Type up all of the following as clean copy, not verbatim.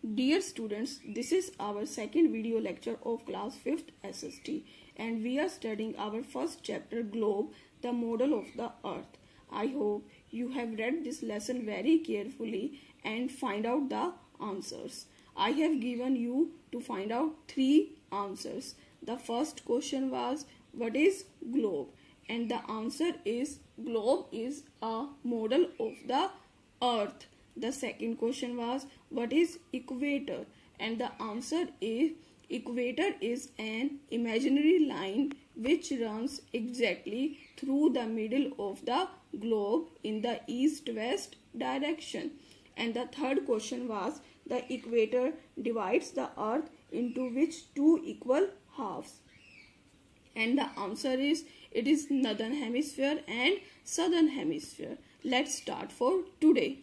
Dear students, this is our second video lecture of class 5th SST and we are studying our first chapter Globe, the model of the earth. I hope you have read this lesson very carefully and find out the answers. I have given you to find out 3 answers. The first question was, what is globe? And the answer is, globe is a model of the earth. The second question was, what is equator? And the answer is, equator is an imaginary line which runs exactly through the middle of the globe in the east-west direction. And the third question was, the equator divides the earth into which 2 equal halves? And the answer is, it is northern hemisphere and southern hemisphere. Let's start for today.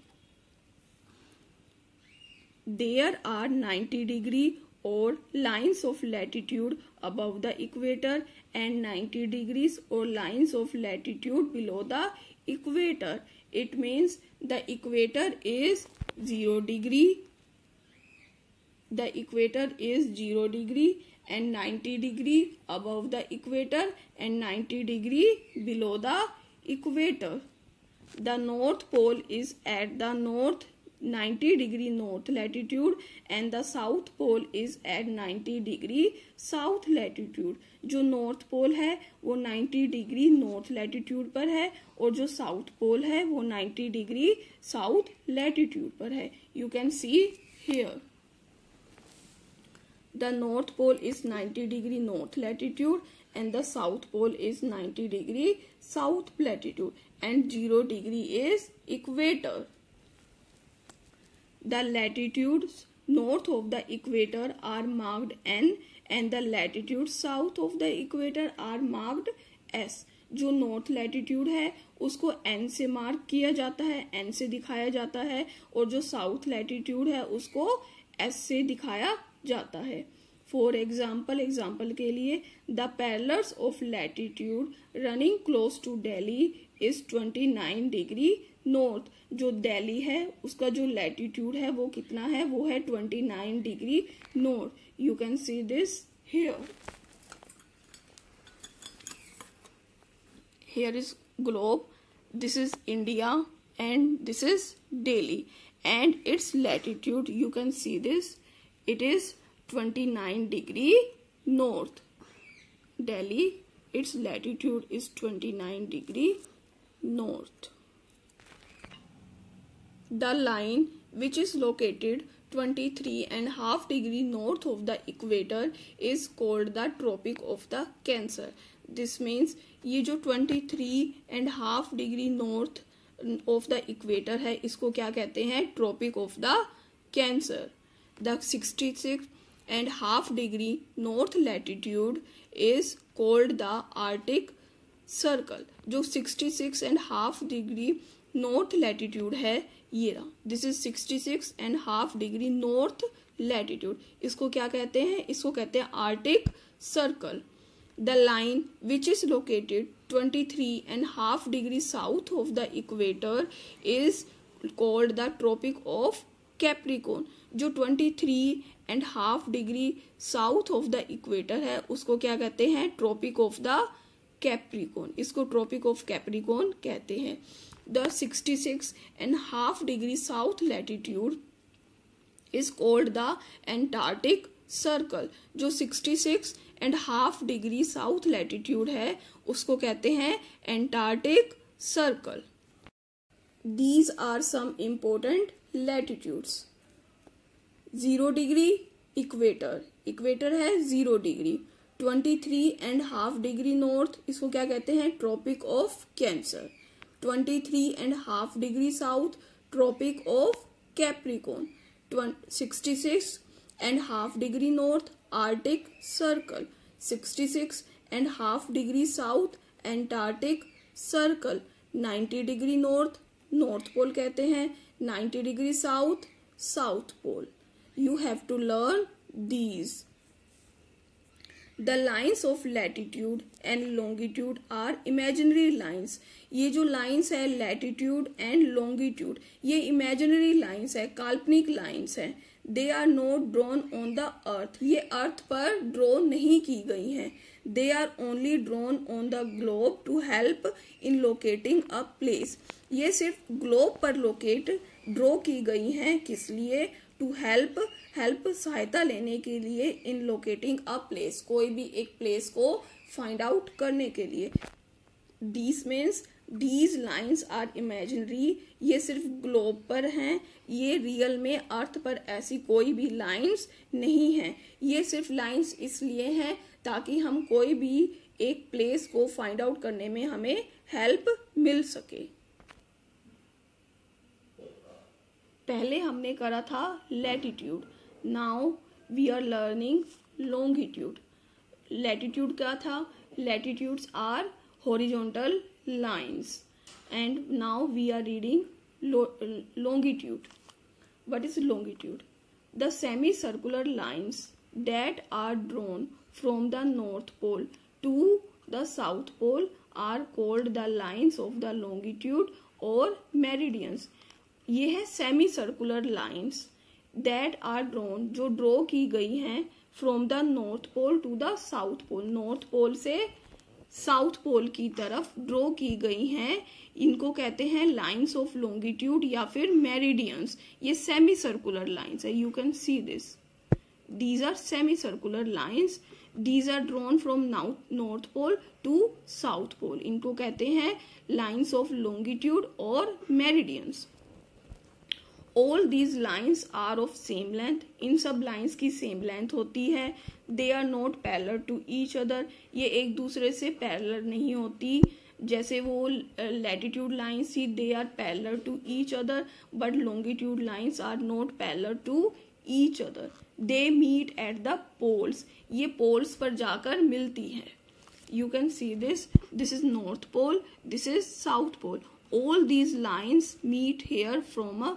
There are 90-degree or lines of latitude above the equator and 90 degrees or lines of latitude below the equator. It means the equator is 0 degree. The equator is 0 degree and 90 degree above the equator and 90 degree below the equator. The North Pole is at the 90 degree north latitude and the South Pole is at 90 degree south latitude. जो North Pole है वो 90 degree north latitude पर है और जो South Pole है वो 90 degree south latitude पर है. You can see here. The North Pole is 90 degree north latitude and the South Pole is 90 degree south latitude and 0 degree is equator. The latitudes north of the equator are marked N and the latitudes south of the equator are marked S. जो north latitude है उसको N से mark किया जाता है, N से दिखाया जाता है और जो साउथ लैटिट्यूड है उसको S से दिखाया जाता है. फॉर एग्जाम्पल के लिए the parallels of latitude running close to Delhi is 29 degree north. जो दिल्ली है उसका जो लैटिट्यूड है वो कितना है, वो है 29 degree north. You can see this here. Here is globe, this is India and this is Delhi and its latitude, you can see this, it is 29 degree north. Delhi, its latitude is 29 degree north. The line which is located 23.5 degree north of the equator is called the Tropic of the Cancer. This means ये जो 23.5 degree north of the equator है इसको क्या कहते हैं, tropic of the cancer. The 66.5 degree north latitude is called the arctic circle. जो 66.5 degree north latitude है ये रहा, this is 66.5 degree north latitude. इसको क्या कहते हैं, इसको कहते हैं arctic circle. The line which is located 23.5 degree south of the equator is called the Tropic of Capricorn. जो 23.5 degree south of the equator है उसको क्या कहते हैं, Tropic of the Capricorn. इसको Tropic of Capricorn कहते हैं. The 66.5 degree south latitude is called the Antarctic circle. जो 66.5 डिग्री साउथ लैटिट्यूड है उसको कहते हैं antarctic circle. These are some important latitudes. 0 degree equator, equator है 0 डिग्री. 23.5 डिग्री नॉर्थ, इसको क्या कहते हैं, tropic of cancer. 23.5 degree south, tropic of capricorn. 66.5 degree north, Arctic Circle. 66.5 degree south, Antarctic Circle. 90 degree north, North Pole कहते हैं. 90 degree south, South Pole. You have to learn these. The lines of latitude and longitude are imaginary lines. ये जो lines है latitude and longitude ये imaginary lines है, काल्पनिक lines है. They are not drawn on the earth, ये earth पर draw नहीं की गई हैं. They are only drawn on the globe to help in locating a place, ये सिर्फ ग्लोब पर लोकेट ड्रॉ की गई हैं. किस लिए? टू हेल्प सहायता लेने के लिए. इन लोकेटिंग अ प्लेस, कोई भी एक प्लेस को फाइंड आउट करने के लिए. This means these lines are imaginary, ये सिर्फ ग्लोब पर हैं, ये रियल में अर्थ पर ऐसी कोई भी लाइन्स नहीं हैं. ये सिर्फ लाइन्स इसलिए हैं ताकि हम कोई भी एक प्लेस को फाइंड आउट करने में हमें हेल्प मिल सके. पहले हमने करा था latitude, now we are learning longitude. Latitude क्या था? Latitudes are horizontal lines and now we are reading longitude. What is longitude? The semicircular lines that are drawn from the north pole to the south pole are called the lines of the longitude or meridians. ये है semi circular lines that are drawn, जो draw की गई हैं from the north pole to the south pole, north pole से south पोल की तरफ draw की गई हैं. इनको कहते हैं लाइंस ऑफ लॉन्गिट्यूड या फिर मेरिडियंस. ये सेमी सर्कुलर लाइंस है. You can see this, these are semi circular lines, these are drawn from north pole to south pole. इनको कहते हैं लाइंस ऑफ लॉन्गिट्यूड और meridians. All these lines are of same length, इन सब lines की same length होती है. They are not parallel to each other, ये एक दूसरे से पैरेलल नहीं होती. जैसे वो लैटिट्यूड लाइन्स थी, they are parallel to each other, but longitude lines are not parallel to each other. They meet at the poles, ये पोल्स पर जाकर मिलती है. You can see this, this is north pole, this is south pole. All these lines meet here from a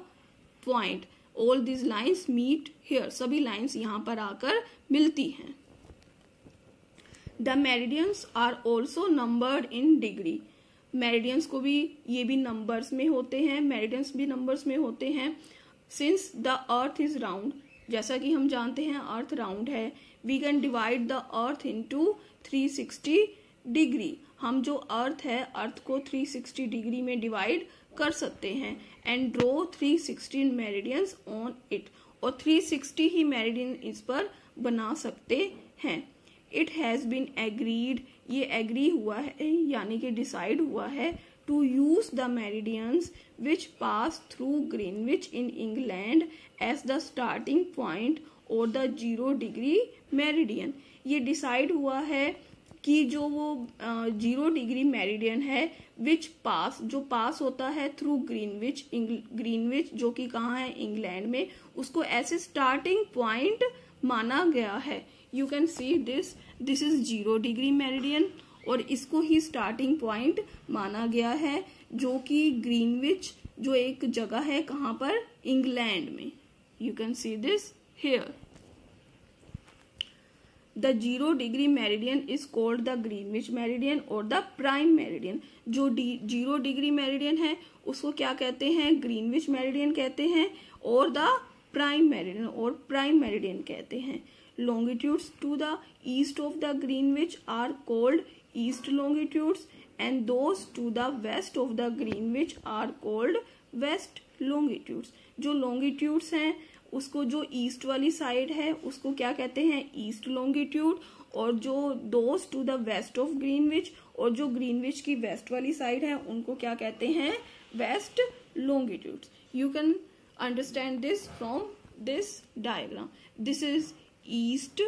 point, all these lines meet here, सभी lines यहाँ पर आकर मिलती हैं. The meridians are also numbered in degree, meridians को भी, ये भी नंबर्स में होते हैं, मेरिडियंस भी नंबर्स में होते हैं. Since the earth is round, जैसा कि हम जानते हैं अर्थ राउंड है, we can divide the earth into 360 degree. हम जो अर्थ है, अर्थ को 360 डिग्री में डिवाइड कर सकते हैं. And draw 360 meridians on it, और 360 ही मेरिडियन इस पर बना सकते हैं. इट हैज बीन एग्रीड, ये एग्री हुआ है यानी कि डिसाइड हुआ है, to use the meridians which pass through Greenwich in England as the starting point और द 0 डिग्री मेरिडियन. ये डिसाइड हुआ है कि जो वो 0 डिग्री मेरिडियन है, विच पास, जो पास होता है थ्रू ग्रीनविच, ग्रीनविच जो कि कहाँ है, इंग्लैंड में, उसको ऐसे स्टार्टिंग पॉइंट माना गया है. You can see this, this is 0 degree meridian और इसको ही स्टार्टिंग पॉइंट माना गया है, जो कि ग्रीनविच, जो एक जगह है कहाँ पर, इंग्लैंड में. You can see this here. The 0 degree meridian is called the Greenwich meridian और द प्राइम मेरिडियन. जो 0 डिग्री मेरिडियन है उसको क्या कहते हैं, ग्रीनविच मेरिडियन कहते हैं, और द प्राइम मेरिडियन और प्राइम मेरिडियन कहते हैं. Longitudes to the east of the Greenwich are called east longitudes and those to the west of the Greenwich are called west longitudes. जो लॉन्गिट्यूड्स हैं उसको, जो ईस्ट वाली साइड है उसको क्या कहते हैं, ईस्ट लॉन्गिट्यूड, और जो those to the west of Greenwich, और जो ग्रीनविच की वेस्ट वाली साइड है उनको क्या कहते हैं, west longitudes. You can understand this from this diagram. This is east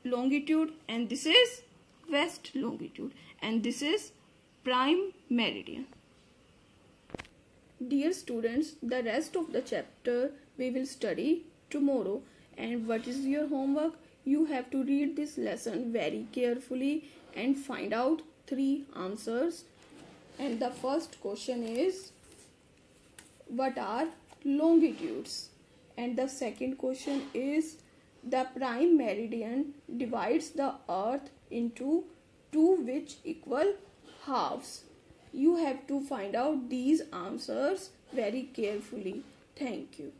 longitude and this is west longitude and this is prime meridian. Dear students, the rest of the chapter we will study tomorrow, and what is your homework? You have to read this lesson very carefully and find out 3 answers. And the first question is, what are longitudes? And the second question is, the prime meridian divides the earth into 2 which equal halves. You have to find out these answers very carefully. Thank you.